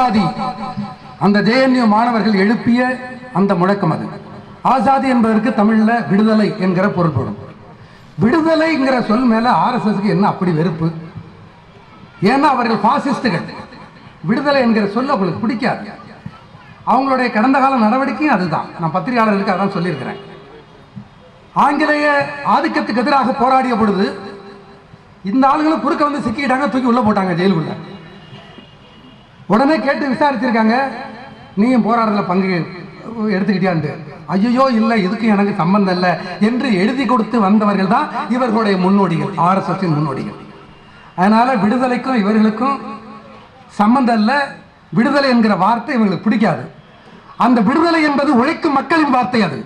ஆசாதி, அந்த ஜேஎன்யூ மாணவர்கள் எழுப்பிய அந்த முழக்கம் அது. ஆசாதி என்பதற்கு தமிழ்ல விடுதலை என்கிற பொருள்படும். விடுதலைங்கிற சொல் மேல ஆர்எஸ்எஸ்க்கு என்ன அப்படி வெறுப்பு? ஏன்னா அவர்கள் பாசிஸ்டுகள். விடுதலை என்கிற சொல்ல அவங்களுக்கு பிடிக்காது. அவங்களுடைய கடந்த கால நடவடிக்கையும் அதுதான். நான் பத்திரிகையாளர்களுக்கு அதான் சொல்லியிருக்கிறேன். ஆங்கிலேய ஆதிக்கத்துக்கு எதிராக போராடிய பொழுது இந்த ஆளுங்களும் குறுக்க வந்து சிக்கிட்டாங்க, தூக்கி உள்ள போட்டாங்க ஜெயிலுக்குள்ள. உடனே கேட்டு விசாரிச்சிருக்காங்க, நீயும் போராடல பங்கு எடுத்துக்கிட்டியான்ட்டு. ஐயோ இல்லை, இதுக்கு எனக்கு சம்பந்தம் இல்லை என்று எழுதி கொடுத்து வந்தவர்கள் தான் இவர்களுடைய முன்னோடிகள், ஆர்எஸ்எஸ் முன்னோடிகள். அதனால விடுதலைக்கும் இவர்களுக்கும் சம்பந்தம் இல்லை. விடுதலை என்கிற வார்த்தை இவங்களுக்கு பிடிக்காது. அந்த விடுதலை என்பது உழைக்கும் மக்களின் வார்த்தை. அது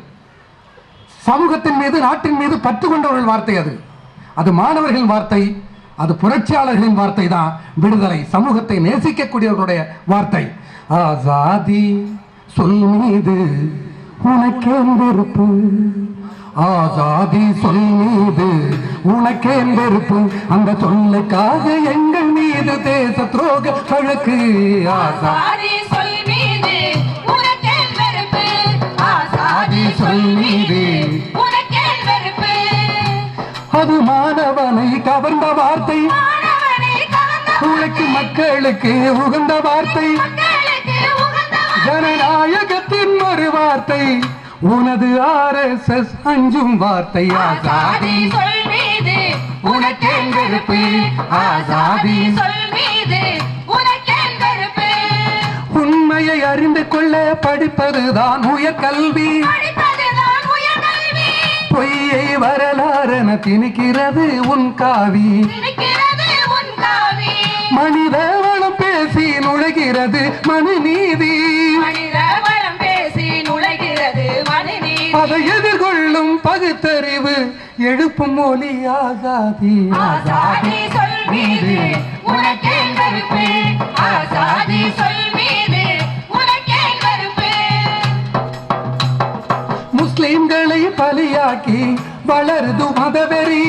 சமூகத்தின் மீது, நாட்டின் மீது பற்று கொண்டவர்கள் வார்த்தை. அது மாணவர்களின் வார்த்தை, அது புரட்சியாளர்களின் வார்த்தை தான் விடுதலை. சமூகத்தை நேசிக்கக்கூடியவர்களுடைய வார்த்தை. ஆசாதி சொல் மீது உனக்கேன் வெறுப்பு, ஆசாதி சொல் மீது உனக்கேன் வெறுப்பு, அந்த சொல்லுக்காக எங்கள் மீது தேச துரோக வழக்கு. ஆசாதி சொல் மீது உனக்கேன் வெறுப்பு, ஆசாதி சொல் மீது உனக்கேன் வெறுப்பு. அது மாணவனை கவர்ந்த வார்த்தை, உழைக்கும் மக்களுக்கு உகந்த வார்த்தை, ஜனநாயகத்தின் ஒரு வார்த்தை, உனது ஆர்எஸ்எஸ் அஞ்சும் வார்த்தை. ஆசாதி சொல் மீது உனக்கேன் வெறுப்பு, ஆசாதி சொல் மீது உனக்கேன் வெறுப்பு. உண்மையை அறிந்து கொள்ள படிப்பதுதான் உயர்கல்வி, பொய்யை வரலாறென திணிக்கிறது உன் காவி. மனித வளம் பேசி நுழைகிறது மனு நீதி, அதை எதிர்கொள்ளும் பகுத்தறிவு எழுப்பும் மொழி. ஆசாதி, ஆசாதி சொல் மீது உனக்கேன் வெறுப்பு, ஆசாதி சொல் மீது உனக்கேன் வெறுப்பு. முஸ்லிம்களை பலியாக்கி வளருது மதவெறி,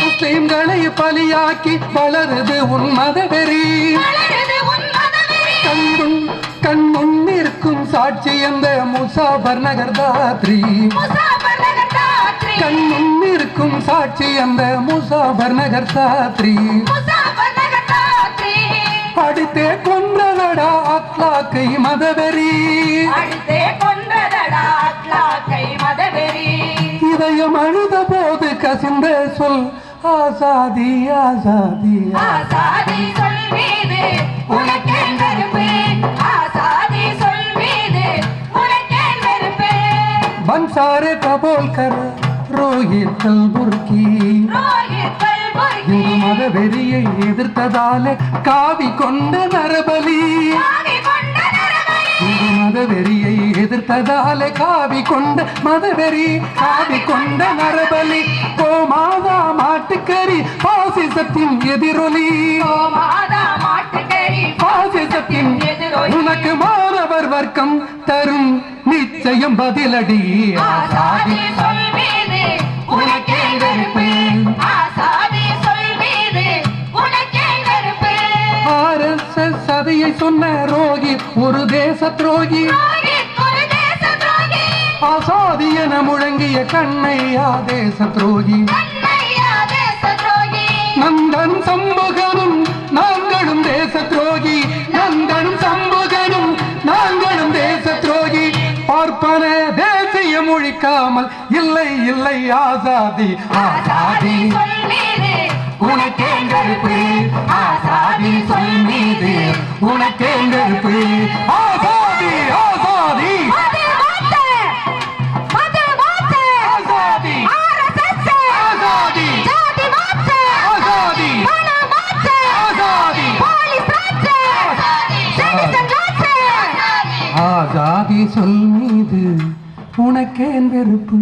முஸ்லிம்களை பலியாக்கி வளருது உன் மதவெறி. கண் முன்னிருக்கும் சாட்சி அந்த முசாபர் நகர் தாத்ரி, கண் முன்னிருக்கும் சாட்சி அந்த முசாபர் நகர் தாத்ரி. அடித்தே கொன்றதடா அக்லாக்கை மதவெறி, இதயம் அழுத போது கசிந்த சொல் ஆசாதி, ஆசாதி, ஆசாதி சொல் மீது உனக்கேன் வெறுப்பு, ஆசாதி சொல் மீது உனக்கேன் வெறுப்பு. பன்சாரே கபோல்கர் ரோஹித் கல்புர்கி, இந்து மத வெறியை எதிர்த்ததாலே காவி கொண்ட நரபலி, இந்து மத வெறியை எதிர்த்ததாலே காவி கொண்ட மதவெறி, காவி கொண்ட நரபலி. கோமாதா மாட்டுக்கறி பாசிசத்தின் எதிரொலி, பாசிசத்தின் உனக்கு மாணவர் வர்க்கம் தரும் நிச்சயம் பதிலடி. ஆசாதி சொல் மீது உனக்கேன் வெறுப்பு, ஆசாதி சொல் மீது உனக்கேன் வெறுப்பு. ஆர்எஸ்எஸ் சதியை சொன்ன ரோஹித் ஒரு தேச துரோகி, ஆசாதி என முழங்கிய கண்ணையா தேச துரோகி. நந்தன் சம்புகனும் நாங்களும் தேச துரோகி, நந்தனும் சம்புகனும் நாங்களும் தேச துரோகி. பார்ப்பன தேசிய மொழிக்காமல் இல்லை இல்லை ஆசாதி, ஆசாதி உனக்கேன் வெறுப்பு, ஆசாதி சொல் மீது உனக்கேன் வெறுப்பு. ஆசாதி, ஆசாதி ஆசாதி சொல் மீது உனக்கேன் வெறுப்பு.